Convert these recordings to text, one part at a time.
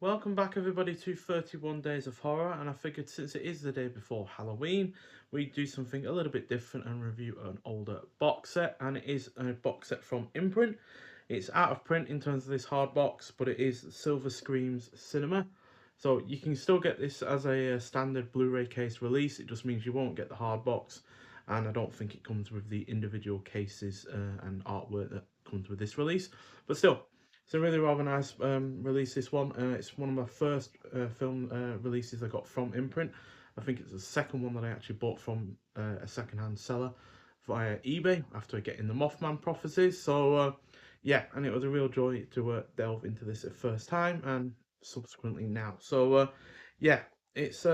Welcome back everybody to 31 Days of Horror, and I figured since it is the day before Halloween, we'd do something a little bit different and review an older box set, and it is a box set from Imprint. It's out of print in terms of this hard box, but it is Silver Screams Cinema. So you can still get this as a standard Blu-ray case release, it just means you won't get the hard box, and I don't think it comes with the individual cases and artwork that comes with this release, but still. It's a really rather nice release, this one. It's one of my first film releases I got from Imprint. I think it's the second one that I actually bought from a second-hand seller via eBay after getting the Mothman prophecies. So yeah, and it was a real joy to delve into this at first time and subsequently now. So yeah, it's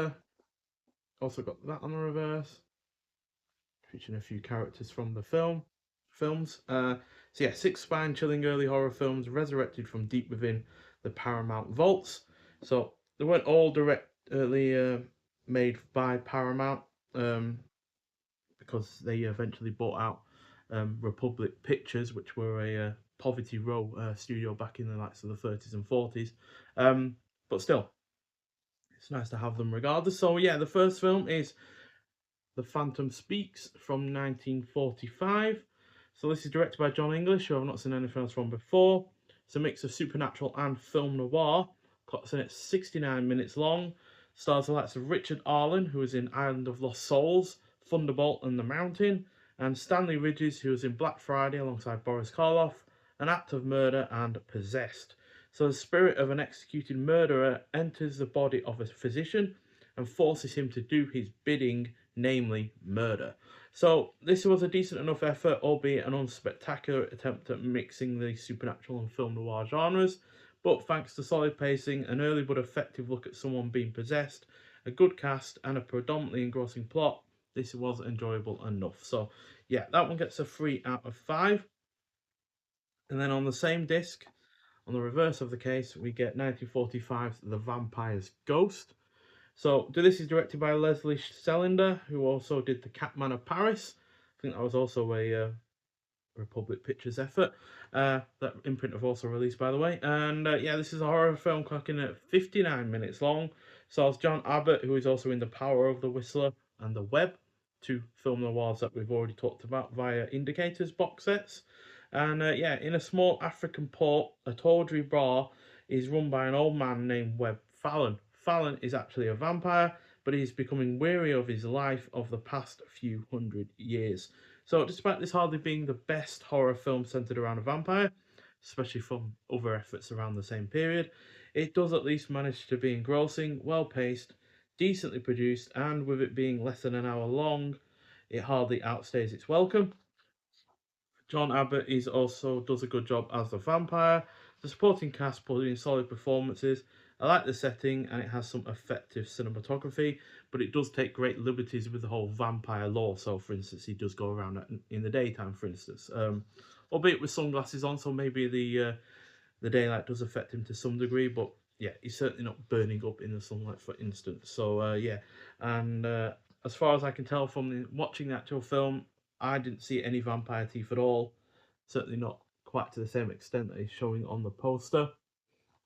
also got that on the reverse, featuring a few characters from the films. So yeah, six spine-chilling early horror films resurrected from deep within the Paramount vaults. So they weren't all directly made by Paramount because they eventually bought out Republic Pictures, which were a Poverty Row studio back in the likes of the 30s and 40s. But still, it's nice to have them regardless. So yeah, the first film is The Phantom Speaks from 1945. So this is directed by John English, who I've not seen anything else from before. It's a mix of supernatural and film noir. Clocks in at 69 minutes long. Stars the likes of Richard Arlen, who was in Island of Lost Souls, Thunderbolt and the Mountain, and Stanley Ridges, who was in Black Friday alongside Boris Karloff, An Act of Murder and Possessed. So the spirit of an executed murderer enters the body of a physician and forces him to do his bidding, namely murder. So this was a decent enough effort, albeit an unspectacular attempt at mixing the supernatural and film noir genres, but thanks to solid pacing, an early but effective look at someone being possessed, a good cast, and a predominantly engrossing plot, this was enjoyable enough. So yeah, that one gets a 3 out of 5. And then on the same disc, on the reverse of the case, we get 1945's The Vampire's Ghost. So this is directed by Leslie Selinder, who also did The Catman of Paris. I think that was also a Republic Pictures effort. That Imprint have also released, by the way. And yeah, this is a horror film clocking at 59 minutes long. Stars John Abbott, who is also in The Power of the Whistler and The Web, two film noirs that we've already talked about via Indicators box sets. And yeah, in a small African port, a tawdry bar is run by an old man named Webb Fallon. Fallon is actually a vampire, but he's becoming weary of his life of the past few hundred years. So, despite this hardly being the best horror film centered around a vampire, especially from other efforts around the same period, it does at least manage to be engrossing, well paced, decently produced, and with it being less than an hour long, it hardly outstays its welcome. John Abbott is also does a good job as the vampire. The supporting cast put in solid performances. I like the setting and it has some effective cinematography, but it does take great liberties with the whole vampire lore. So, for instance, he does go around in the daytime, for instance, albeit with sunglasses on, so maybe the daylight does affect him to some degree. But yeah, he's certainly not burning up in the sunlight, for instance. So yeah, and as far as I can tell from watching the actual film, I didn't see any vampire teeth at all. Certainly not quite to the same extent that he's showing on the poster.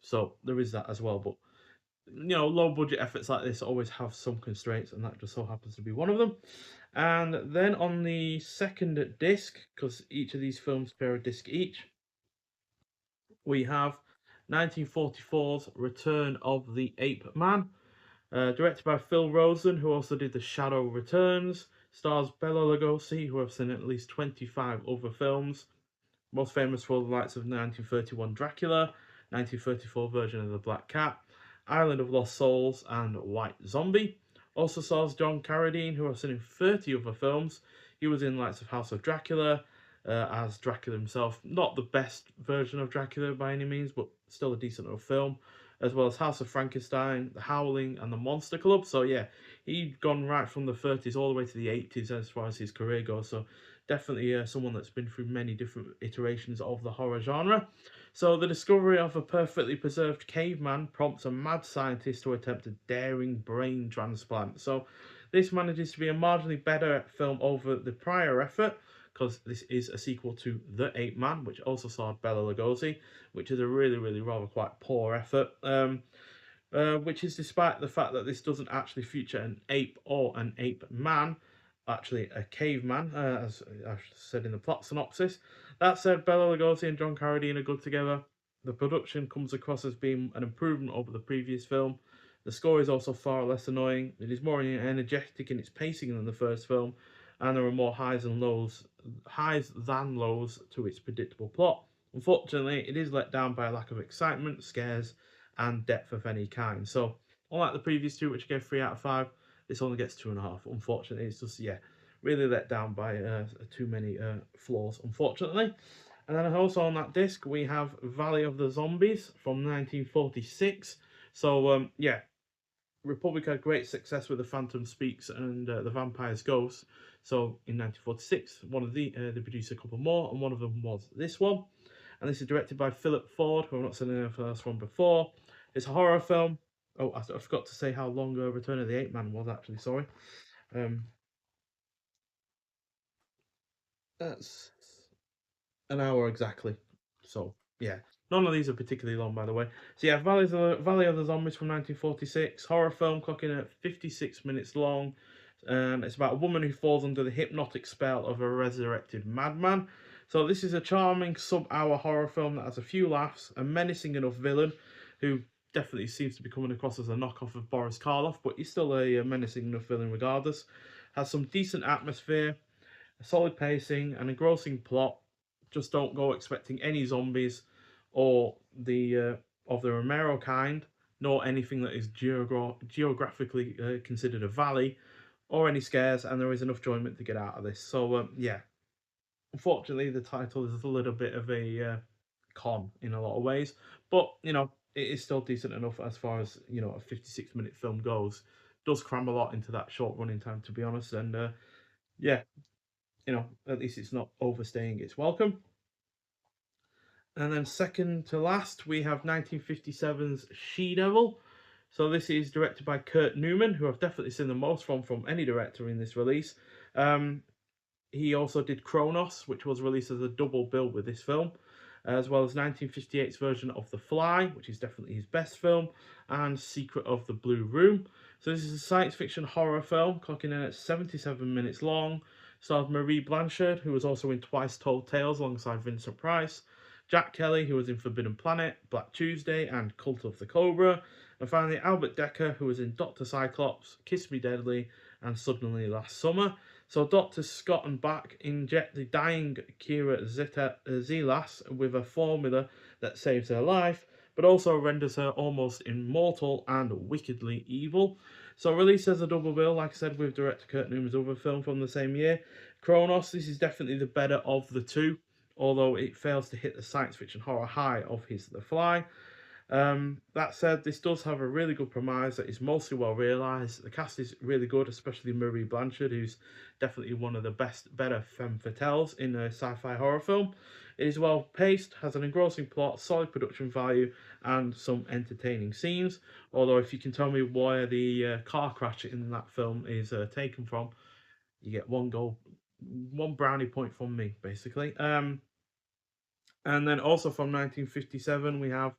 So there is that as well. But you know, low budget efforts like this always have some constraints, and that just so happens to be one of them. And then on the second disc, because each of these films pair a disc each, we have 1944's Return of the Ape Man, directed by Phil Rosen, who also did The Shadow Returns. Stars Bela Lugosi, who I've seen in at least 25 other films. Most famous for the likes of 1931 Dracula, 1934 version of The Black Cat, Island of Lost Souls, and White Zombie. Also stars John Carradine, who I've seen in 30 other films. He was in Lights of House of Dracula, as Dracula himself. Not the best version of Dracula by any means, but still a decent enough film. As well as House of Frankenstein, The Howling, and The Monster Club. So yeah, he'd gone right from the 30s all the way to the 80s as far as his career goes. So definitely someone that's been through many different iterations of the horror genre. So the discovery of a perfectly preserved caveman prompts a mad scientist to attempt a daring brain transplant. So this manages to be a marginally better film over the prior effort, because this is a sequel to The Ape Man, which also starred Bela Lugosi, which is a really, really rather quite poor effort. which is despite the fact that this doesn't actually feature an ape or an ape man, actually a caveman, as I said in the plot synopsis. That said, Bela Lugosi and John Carradine are good together. The production comes across as being an improvement over the previous film. The score is also far less annoying. It is more energetic in its pacing than the first film, and there are more highs than lows to its predictable plot. Unfortunately, it is let down by a lack of excitement, scares, and depth of any kind. So, unlike the previous two, which gave 3 out of 5, this only gets 2.5. Unfortunately, it's just really let down by too many flaws. Unfortunately, and then also on that disc we have Valley of the Zombies from 1946. So Republic had great success with The Phantom Speaks and The Vampire's Ghost. So in 1946, one of they produced a couple more, and one of them was this one. And this is directed by Philip Ford, who I've not seen anything else from before. It's a horror film. Oh, I forgot to say how long Return of the Ape Man was actually. Sorry. Um, that's an hour exactly. So yeah, none of these are particularly long, by the way. So yeah, Valley of the Zombies from 1946, horror film, clocking at 56 minutes long. It's about a woman who falls under the hypnotic spell of a resurrected madman. So this is a charming sub-hour horror film that has a few laughs, a menacing enough villain who definitely seems to be coming across as a knockoff of Boris Karloff, but he's still a menacing enough villain regardless. Has some decent atmosphere, a solid pacing, and engrossing plot. Just don't go expecting any zombies or the of the Romero kind, nor anything that is geographically considered a valley, or any scares, and there is enough enjoyment to get out of this. So yeah, unfortunately, the title is a little bit of a con in a lot of ways, but it is still decent enough as far as a 56-minute film goes. Does cram a lot into that short running time, to be honest, and yeah, at least it's not overstaying its welcome. And then second to last, we have 1957's She-Devil. So this is directed by Kurt Newman, who I've definitely seen the most from any director in this release. He also did Kronos, which was released as a double bill with this film, as well as 1958's version of The Fly, which is definitely his best film, and Secret of the Blue Room. So this is a science fiction horror film, clocking in at 77 minutes long. Stars Marie Blanchard, who was also in Twice Told Tales alongside Vincent Price, Jack Kelly, who was in Forbidden Planet, Black Tuesday, and Cult of the Cobra, and finally Albert Decker, who was in Dr. Cyclops, Kiss Me Deadly, and Suddenly Last Summer. So Doctors Scott and Bach inject the dying Kira Zelas with a formula that saves her life, but also renders her almost immortal and wickedly evil. So released as a double bill, like I said, with director Kurt Newman's other film from the same year, Kronos. This is definitely the better of the two, although it fails to hit the science fiction horror high of his The Fly. That said, this does have a really good premise that is mostly well realised. The cast is really good, especially Marie Blanchard, who's definitely one of the better femme fatales in a sci-fi horror film. It is well paced, has an engrossing plot, solid production value, and some entertaining scenes. Although, if you can tell me where the car crash in that film is taken from, you get one brownie point from me, basically. And then also from 1957, we have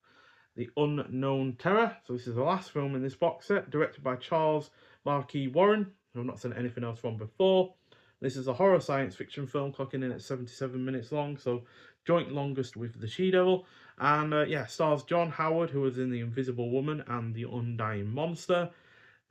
The Unknown Terror. So this is the last film in this box set, directed by Charles Marquis Warren, who I've not seen anything else from before. This is a horror science fiction film, clocking in at 77 minutes long, so joint longest with The She-Devil. And yeah, stars John Howard, who was in The Invisible Woman and The Undying Monster,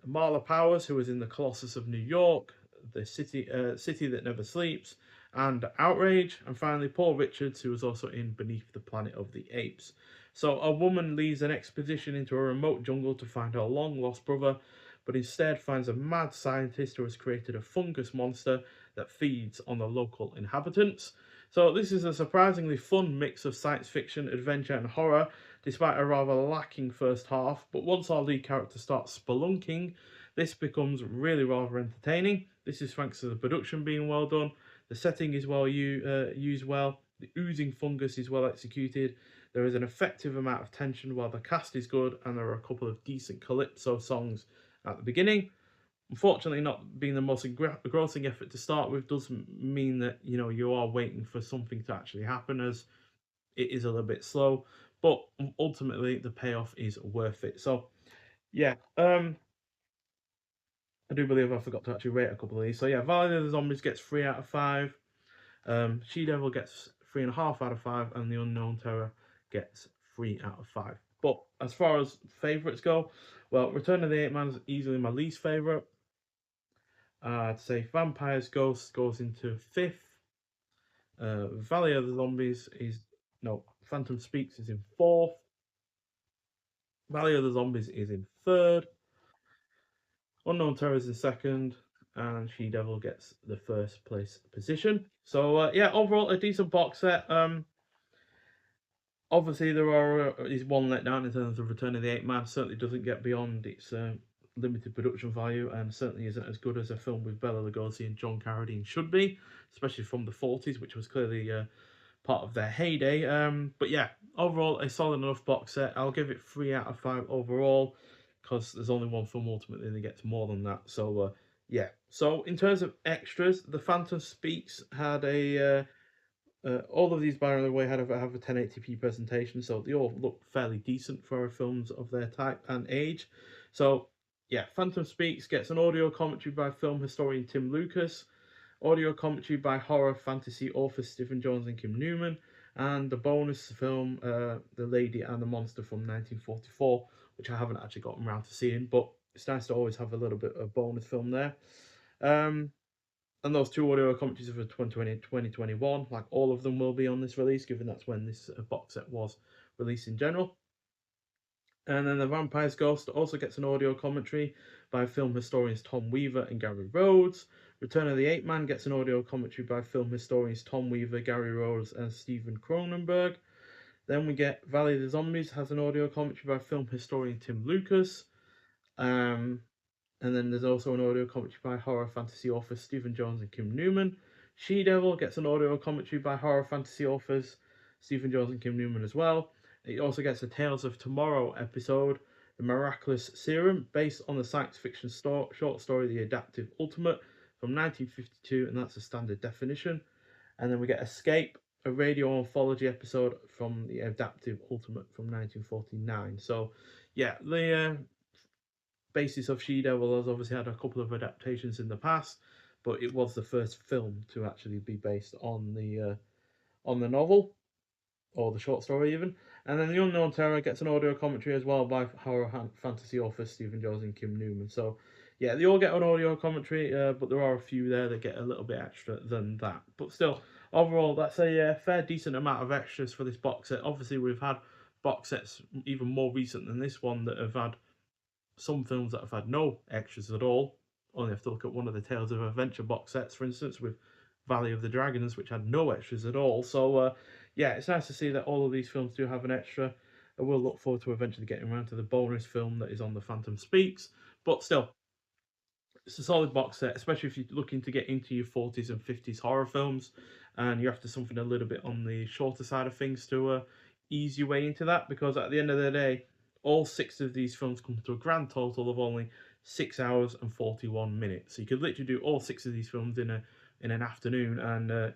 Marla Powers, who was in The Colossus of New York, The City That Never Sleeps, and Outrage, and finally Paul Richards, who was also in Beneath the Planet of the Apes. So a woman leads an expedition into a remote jungle to find her long-lost brother, but instead finds a mad scientist who has created a fungus monster that feeds on the local inhabitants. So this is a surprisingly fun mix of science fiction, adventure, and horror, despite a rather lacking first half. But once our lead character starts spelunking, this becomes really rather entertaining. This is thanks to the production being well done, the setting is used well, the oozing fungus is well executed, there is an effective amount of tension while the cast is good, and there are a couple of decent calypso songs at the beginning. Unfortunately, not being the most engrossing effort to start with does mean that you are waiting for something to actually happen, as it is a little bit slow, but ultimately the payoff is worth it. So Yeah. I do believe I forgot to actually rate a couple of these. So yeah, Valley of the Zombies gets 3 out of 5. She Devil gets 3.5 out of 5, and The Unknown Terror gets 3 out of 5. But as far as favourites go, well, Return of the Ape Man is easily my least favourite. I'd say Vampires Ghost goes into fifth. Valley of the Zombies is no, Phantom Speaks is in fourth. Valley of the Zombies is in third. Unknown Terror is in second, and She Devil gets the first place position. So yeah, overall a decent box set. Obviously there is one letdown in terms of Return of the Ape Man. Certainly doesn't get beyond its limited production value, and certainly isn't as good as a film with Bela Lugosi and John Carradine should be, especially from the 40s, which was clearly part of their heyday. But yeah, overall a solid enough box set. I'll give it 3 out of 5 overall, because there's only one film ultimately that gets more than that. So yeah. So in terms of extras, The Phantom Speaks had a all of these, by the way, have a 1080p presentation, so they all look fairly decent for films of their type and age. So yeah, Phantom Speaks gets an audio commentary by film historian Tim Lucas, audio commentary by horror fantasy authors Stephen Jones and Kim Newman, and the bonus film The Lady and the Monster from 1944, which I haven't actually gotten around to seeing, but it's nice to always have a little bit of bonus film there. And those two audio commentaries are for 2020 2021. Like, all of them will be on this release, given that's when this box set was released in general. And then The Vampire's Ghost also gets an audio commentary by film historians Tom Weaver and Gary Rhodes. Return of the Ape Man gets an audio commentary by film historians Tom Weaver, Gary Rhodes, and Stephen Cronenberg. Then we get Valley of the Zombies has an audio commentary by film historian Tim Lucas. And then there's also an audio commentary by horror fantasy authors Stephen Jones and Kim Newman. She Devil gets an audio commentary by horror fantasy authors Stephen Jones and Kim Newman as well. It also gets a Tales of Tomorrow episode, The Miraculous Serum, based on the science fiction short story The Adaptive Ultimate from 1952, and that's a standard definition. And then we get Escape, a radio anthology episode from The Adaptive Ultimate from 1949. So yeah, the basis of She-Devil has obviously had a couple of adaptations in the past, but it was the first film to actually be based on the novel or the short story even. And then The Unknown Terror gets an audio commentary as well by horror fantasy authors Stephen Jones and Kim Newman. So yeah, they all get an audio commentary, but there are a few there that get a little bit extra than that. But still, overall, that's a fair decent amount of extras for this box set. Obviously, we've had box sets even more recent than this one that have had some films that have had no extras at all. Only have to look at one of the Tales of Adventure box sets, for instance, with Valley of the Dragons, which had no extras at all. So, yeah, it's nice to see that all of these films do have an extra. I will look forward to eventually getting around to the bonus film that is on The Phantom Speaks. But still, it's a solid box set, especially if you're looking to get into your 40s and 50s horror films, and you're after something a little bit on the shorter side of things to ease your way into that. Because at the end of the day, all 6 of these films come to a grand total of only 6 hours and 41 minutes. So you could literally do all 6 of these films in an afternoon, and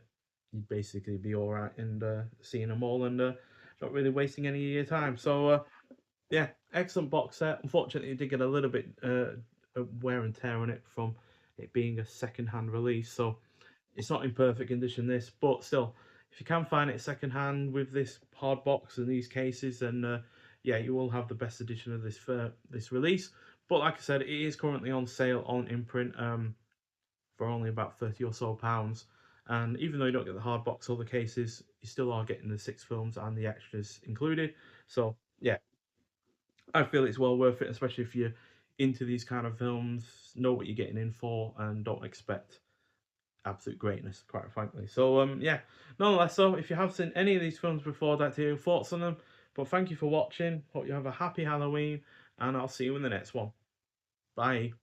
you'd basically be all right and seeing them all, and not really wasting any of your time. So yeah, excellent box set. Unfortunately, it did get a little bit wear and tear on it from it being a second-hand release, so it's not in perfect condition, this, but still, if you can find it second-hand with this hard box and these cases, then yeah, you will have the best edition of this release. But like I said, it is currently on sale on Imprint for only about 30 or so pounds. And even though you don't get the hard box or the cases, you still are getting the 6 films and the extras included. So yeah, I feel it's well worth it, especially if you're into these kind of films, know what you're getting in for, and don't expect absolute greatness, quite frankly. So yeah, nonetheless, so if you have seen any of these films before, I'd like to hear your thoughts on them. But thank you for watching. Hope you have a happy Halloween, and I'll see you in the next one. Bye.